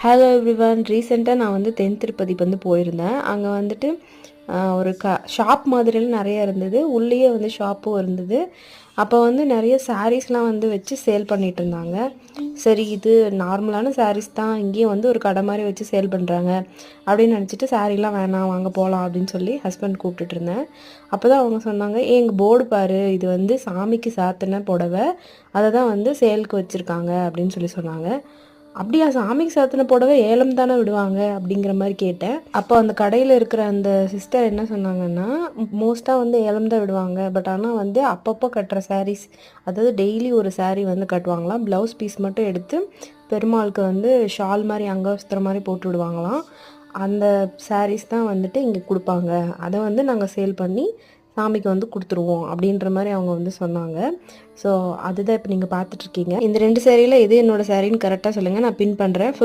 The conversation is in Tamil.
Hello everyone. ரீசெண்டாக நான் வந்து தென் திருப்பதிக்கு வந்து போயிருந்தேன். அங்கே வந்துட்டு ஒரு ஷாப் மாதிரிலாம் நிறைய இருந்தது. உள்ளேயே வந்து ஷாப்பும் இருந்தது. அப்போ வந்து நிறைய சாரீஸ்லாம் வந்து வச்சு சேல் பண்ணிகிட்டு இருந்தாங்க. சரி, இது நார்மலான சாரீஸ் தான், இங்கேயும் வந்து ஒரு கடை மாதிரி வச்சு சேல் பண்ணுறாங்க அப்படின்னு நினச்சிட்டு சாரீலாம் வேணாம், வாங்க போகலாம் அப்படின்னு சொல்லி ஹஸ்பண்ட் கூப்பிட்டுட்டு இருந்தேன். அப்போ தான் அவங்க சொன்னாங்க, எங்கள் போர்டு பாரு, இது வந்து சாமிக்கு சாத்தின புடவை, அதை தான் வந்து சேலுக்கு வச்சுருக்காங்க அப்படின்னு சொல்லி சொன்னாங்க. அப்படியா, சாமிக்கு சாத்தின புடவை ஏலம் தானே விடுவாங்க அப்படிங்கிற மாதிரி கேட்டேன். அப்போ அந்த கடையில் இருக்கிற அந்த சிஸ்டர் என்ன சொன்னாங்கன்னா, மோஸ்ட்டாக வந்து ஏலம் தான் விடுவாங்க, பட் ஆனால் வந்து அப்பப்போ கட்டுற சாரீஸ், அதாவது டெய்லி ஒரு சாரீ வந்து கட்டுவாங்களாம். ப்ளவுஸ் பீஸ் மட்டும் எடுத்து பெருமாளுக்கு வந்து ஷால் மாதிரி அங்கவஸ்திரம் மாதிரி போட்டு விடுவாங்களாம். அந்த சாரீஸ் தான் வந்துட்டு இங்கே கொடுப்பாங்க, அதை வந்து நாங்கள் சேல் பண்ணி சாமிக்கு வந்து கொடுத்துருவோம் அப்படின்ற மாதிரி அவங்க வந்து சொன்னாங்க. ஸோ அதுதான் இப்போ நீங்கள் பார்த்துட்ருக்கீங்க. இந்த 2 சாரியில் எது என்னோடய சாரின்னு கரெக்டாக சொல்லுங்கள், நான் பின் பண்ணுறேன். ஃபுல்